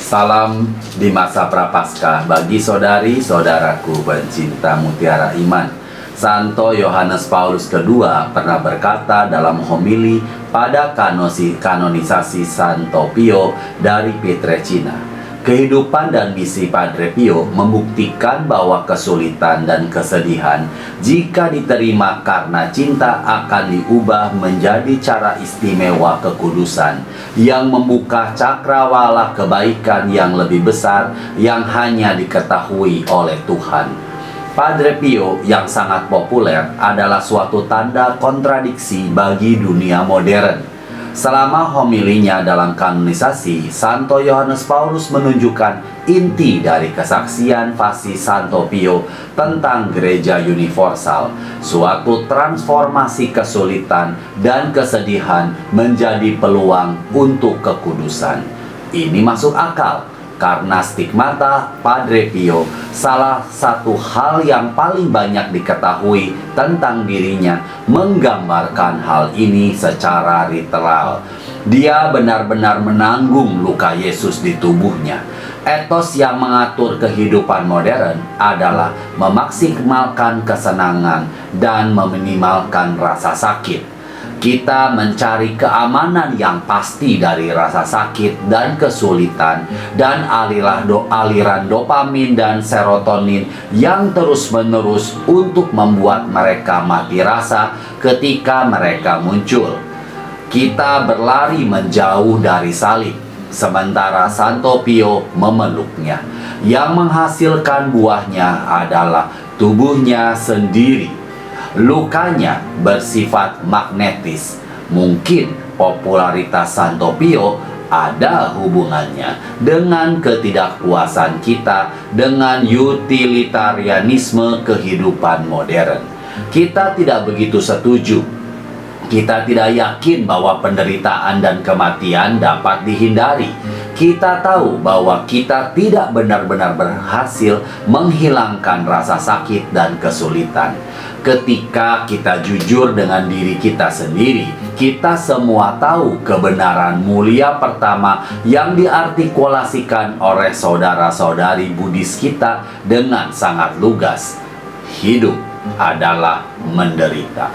Salam di masa Prapaskah bagi saudari-saudaraku pencinta mutiara iman. Santo Yohanes Paulus II pernah berkata dalam homili pada kanonisasi Santo Pio dari Pietrelcina, kehidupan dan misi Padre Pio membuktikan bahwa kesulitan dan kesedihan, jika diterima karena cinta, akan diubah menjadi cara istimewa kekudusan yang membuka cakrawala kebaikan yang lebih besar yang hanya diketahui oleh Tuhan. Padre Pio yang sangat populer adalah suatu tanda kontradiksi bagi dunia modern. Selama homilinya dalam kanonisasi, Santo Yohanes Paulus menunjukkan inti dari kesaksian fasi Santo Pio tentang gereja universal, suatu transformasi kesulitan dan kesedihan menjadi peluang untuk kekudusan. Ini masuk akal karena stigmata Padre Pio, salah satu hal yang paling banyak diketahui tentang dirinya, menggambarkan hal ini secara literal. Dia benar-benar menanggung luka Yesus di tubuhnya. Etos yang mengatur kehidupan modern adalah memaksimalkan kesenangan dan meminimalkan rasa sakit. Kita mencari keamanan yang pasti dari rasa sakit dan kesulitan, dan aliran dopamin dan serotonin yang terus-menerus untuk membuat mereka mati rasa ketika mereka muncul. Kita berlari menjauh dari salib, sementara Santo Pio memeluknya. Yang menghasilkan buahnya adalah tubuhnya sendiri. Lukanya bersifat magnetis. Mungkin popularitas Santo Pio ada hubungannya dengan ketidakpuasan kita dengan utilitarianisme kehidupan modern. Kita tidak begitu setuju. Kita tidak yakin bahwa penderitaan dan kematian dapat dihindari. Kita tahu bahwa kita tidak benar-benar berhasil menghilangkan rasa sakit dan kesulitan. Ketika kita jujur dengan diri kita sendiri, kita semua tahu kebenaran mulia pertama yang diartikulasikan oleh saudara-saudari Buddhis kita dengan sangat lugas. Hidup adalah menderita.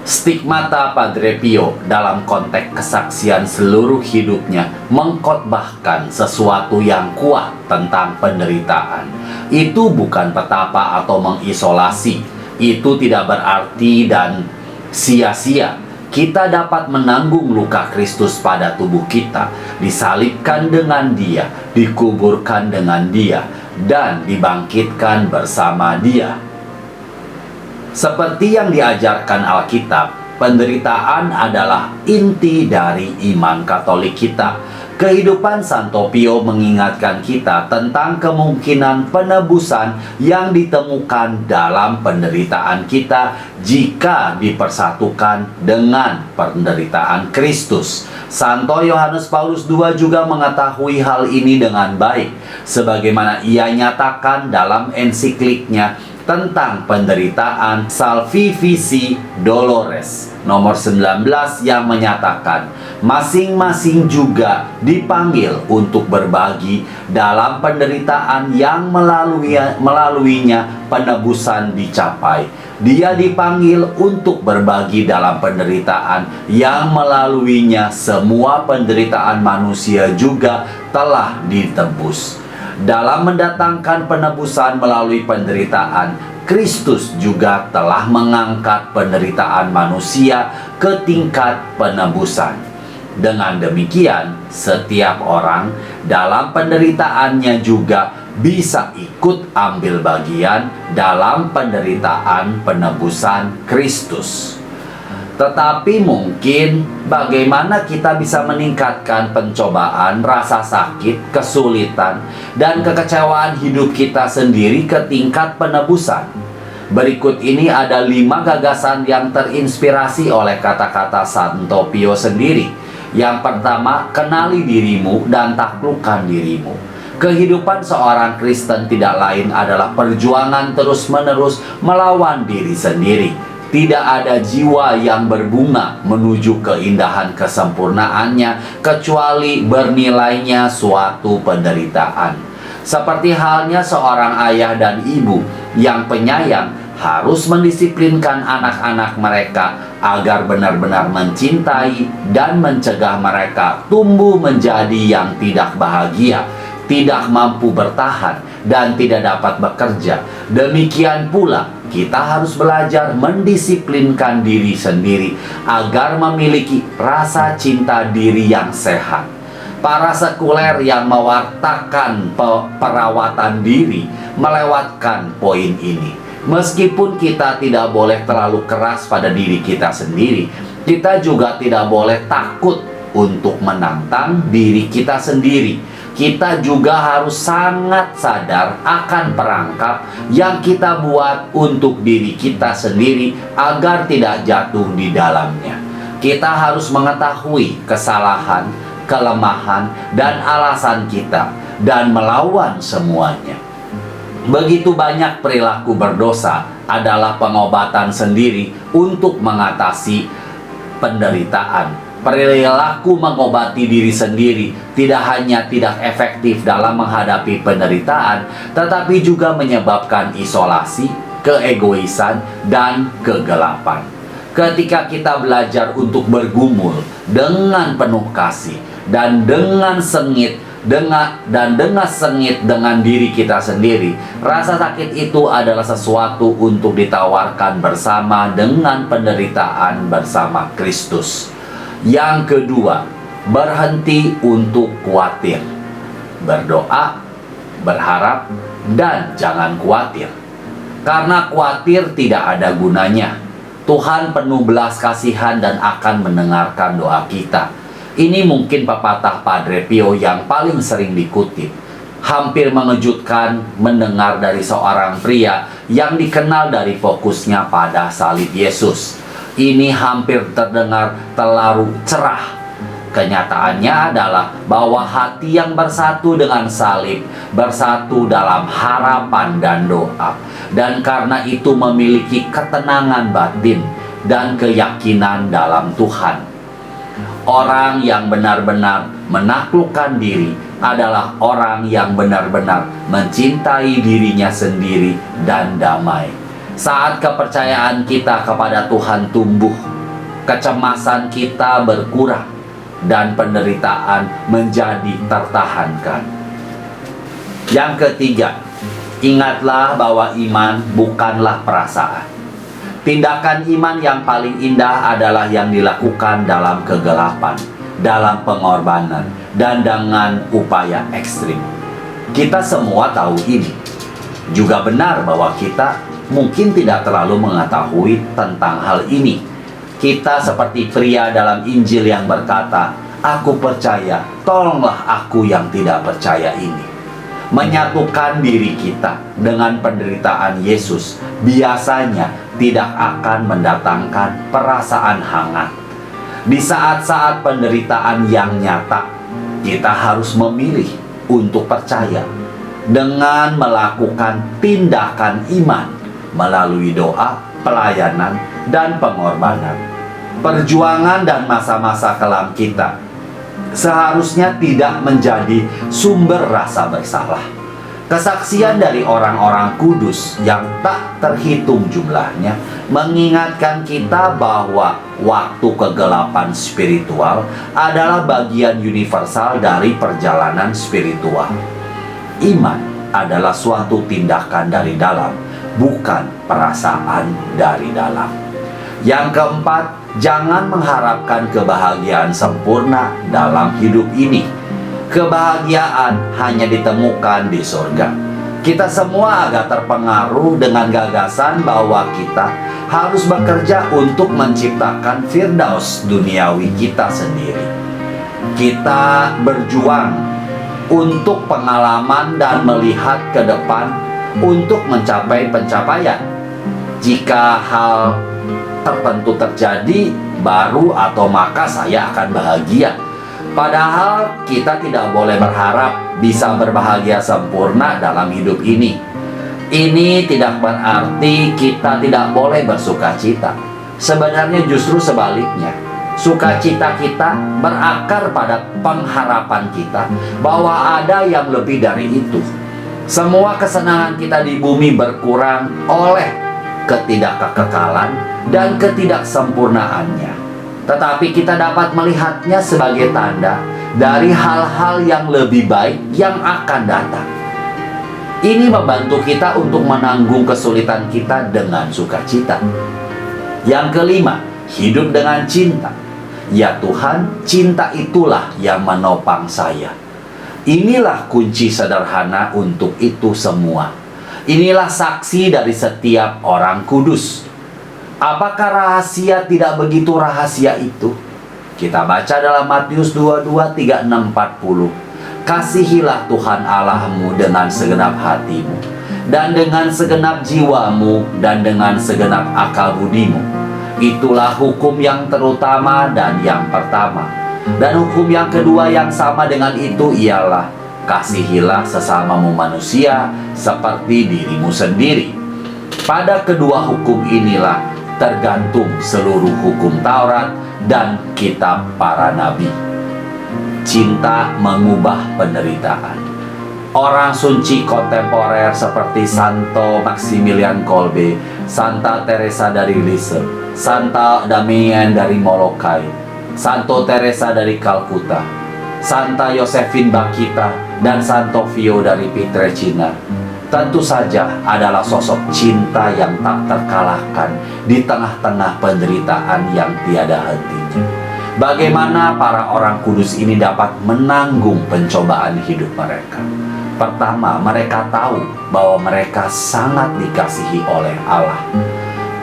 Stigmata Padre Pio dalam konteks kesaksian seluruh hidupnya mengkhotbahkan sesuatu yang kuat tentang penderitaan. Itu bukan petapa atau mengisolasi. Itu tidak berarti dan sia-sia. Kita dapat menanggung luka Kristus pada tubuh kita, disalibkan dengan Dia, dikuburkan dengan Dia, dan dibangkitkan bersama Dia. Seperti yang diajarkan Alkitab, penderitaan adalah inti dari iman Katolik kita. Kehidupan Santo Pio mengingatkan kita tentang kemungkinan penebusan yang ditemukan dalam penderitaan kita jika dipersatukan dengan penderitaan Kristus. Santo Yohanes Paulus II juga mengetahui hal ini dengan baik, sebagaimana ia nyatakan dalam ensikliknya tentang penderitaan Salvifici Dolores nomor 19 yang menyatakan masing-masing juga dipanggil untuk berbagi dalam penderitaan yang melaluinya penebusan dicapai. Dia dipanggil untuk berbagi dalam penderitaan yang melaluinya semua penderitaan manusia juga telah ditebus. Dalam mendatangkan penebusan melalui penderitaan, Kristus juga telah mengangkat penderitaan manusia ke tingkat penebusan. Dengan demikian, setiap orang dalam penderitaannya juga bisa ikut ambil bagian dalam penderitaan penebusan Kristus. Tetapi mungkin bagaimana kita bisa meningkatkan pencobaan, rasa sakit, kesulitan, dan kekecewaan hidup kita sendiri ke tingkat penebusan? Berikut ini ada 5 gagasan yang terinspirasi oleh kata-kata Santo Pio sendiri. Yang pertama, kenali dirimu dan taklukkan dirimu. Kehidupan seorang Kristen tidak lain adalah perjuangan terus-menerus melawan diri sendiri. Tidak ada jiwa yang berbunga menuju keindahan kesempurnaannya kecuali bernilainya suatu penderitaan. Seperti halnya seorang ayah dan ibu yang penyayang harus mendisiplinkan anak-anak mereka agar benar-benar mencintai dan mencegah mereka tumbuh menjadi yang tidak bahagia, tidak mampu bertahan, dan tidak dapat bekerja. Demikian pula kita harus belajar mendisiplinkan diri sendiri agar memiliki rasa cinta diri yang sehat. Para sekuler yang mewartakan perawatan diri melewatkan poin ini. Meskipun kita tidak boleh terlalu keras pada diri kita sendiri, kita juga tidak boleh takut untuk menantang diri kita sendiri. Kita juga harus sangat sadar akan perangkap yang kita buat untuk diri kita sendiri agar tidak jatuh di dalamnya. Kita harus mengetahui kesalahan, kelemahan, dan alasan kita dan melawan semuanya. Begitu banyak perilaku berdosa adalah pengobatan sendiri untuk mengatasi penderitaan. Perilaku mengobati diri sendiri tidak hanya tidak efektif dalam menghadapi penderitaan, tetapi juga menyebabkan isolasi, keegoisan, dan kegelapan. Ketika kita belajar untuk bergumul dengan penuh kasih dan dengan sengit dengan diri kita sendiri, rasa sakit itu adalah sesuatu untuk ditawarkan bersama dengan penderitaan bersama Kristus. Yang kedua, berhenti untuk khawatir. Berdoa, berharap, dan jangan khawatir. Karena khawatir tidak ada gunanya. Tuhan penuh belas kasihan dan akan mendengarkan doa kita. Ini mungkin pepatah Padre Pio yang paling sering dikutip. Hampir mengejutkan mendengar dari seorang pria yang dikenal dari fokusnya pada salib Yesus. Ini hampir terdengar terlalu cerah. Kenyataannya adalah bahwa hati yang bersatu dengan salib bersatu dalam harapan dan doa, dan karena itu memiliki ketenangan batin dan keyakinan dalam Tuhan. Orang yang benar-benar menaklukkan diri adalah orang yang benar-benar mencintai dirinya sendiri dan damai. Saat kepercayaan kita kepada Tuhan tumbuh, kecemasan kita berkurang, dan penderitaan menjadi tertahankan. Yang ketiga, ingatlah bahwa iman bukanlah perasaan. Tindakan iman yang paling indah adalah yang dilakukan dalam kegelapan, dalam pengorbanan, dan dengan upaya ekstrim. Kita semua tahu ini. Juga benar bahwa kita mungkin tidak terlalu mengetahui tentang hal ini. Kita seperti pria dalam Injil yang berkata, "Aku percaya, tolonglah aku yang tidak percaya ini." Menyatukan diri kita dengan penderitaan Yesus biasanya tidak akan mendatangkan perasaan hangat. Di saat-saat penderitaan yang nyata, kita harus memilih untuk percaya dengan melakukan tindakan iman melalui doa, pelayanan, dan pengorbanan. Perjuangan dan masa-masa kelam kita seharusnya tidak menjadi sumber rasa bersalah. Kesaksian dari orang-orang kudus yang tak terhitung jumlahnya mengingatkan kita bahwa waktu kegelapan spiritual adalah bagian universal dari perjalanan spiritual. Iman adalah suatu tindakan dari dalam, bukan perasaan dari dalam. Yang keempat, jangan mengharapkan kebahagiaan sempurna dalam hidup ini. Kebahagiaan hanya ditemukan di surga. Kita semua agak terpengaruh dengan gagasan bahwa kita harus bekerja untuk menciptakan firdaus duniawi kita sendiri. Kita berjuang untuk pengalaman dan melihat ke depan untuk mencapai pencapaian. Jika hal tertentu terjadi, baru atau maka saya akan bahagia. Padahal kita tidak boleh berharap bisa berbahagia sempurna dalam hidup ini. Ini tidak berarti kita tidak boleh bersuka cita. Sebenarnya justru sebaliknya. Sukacita kita berakar pada pengharapan kita bahwa ada yang lebih dari itu. Semua kesenangan kita di bumi berkurang oleh ketidakkekekalan dan ketidaksempurnaannya. Tetapi kita dapat melihatnya sebagai tanda dari hal-hal yang lebih baik yang akan datang. Ini membantu kita untuk menanggung kesulitan kita dengan sukacita. Yang kelima, hidup dengan cinta. Ya Tuhan, cinta itulah yang menopang saya. Inilah kunci sederhana untuk itu semua. Inilah saksi dari setiap orang kudus. Apakah rahasia tidak begitu rahasia itu? Kita baca dalam Matius 22, 36, 40. Kasihilah Tuhan Allahmu dengan segenap hatimu, dan dengan segenap jiwamu, dan dengan segenap akal budimu. Itulah hukum yang terutama dan yang pertama. Dan hukum yang kedua yang sama dengan itu ialah kasihilah sesamamu manusia seperti dirimu sendiri. Pada kedua hukum inilah tergantung seluruh hukum Taurat dan kitab para nabi. Cinta mengubah penderitaan. Orang suci kontemporer seperti Santo Maximilian Kolbe, Santa Teresa dari Lisieux, Santa Damian dari Molokai, Santo Teresa dari Kalkuta, Santa Josephine Bakita, dan Santo Pio dari Pietrelcina tentu saja adalah sosok cinta yang tak terkalahkan di tengah-tengah penderitaan yang tiada hentinya. Bagaimana para orang kudus ini dapat menanggung pencobaan hidup mereka? Pertama, mereka tahu bahwa mereka sangat dikasihi oleh Allah.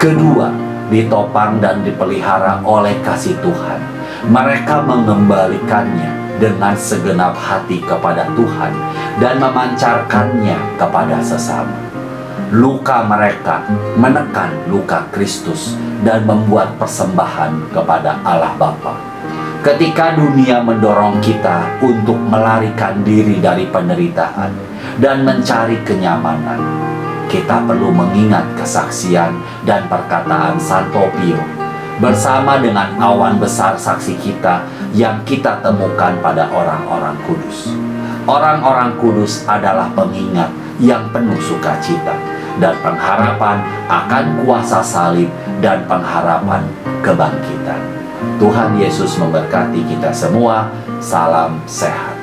Kedua, ditopang dan dipelihara oleh kasih Tuhan. Mereka mengembalikannya dengan segenap hati kepada Tuhan dan memancarkannya kepada sesama. Luka mereka menekan luka Kristus dan membuat persembahan kepada Allah Bapa. Ketika dunia mendorong kita untuk melarikan diri dari penderitaan dan mencari kenyamanan, kita perlu mengingat kesaksian dan perkataan Santo Pio bersama dengan awan besar saksi kita yang kita temukan pada orang-orang kudus. Orang-orang kudus adalah pengingat yang penuh sukacita dan pengharapan akan kuasa salib dan pengharapan kebangkitan. Tuhan Yesus memberkati kita semua. Salam sehat.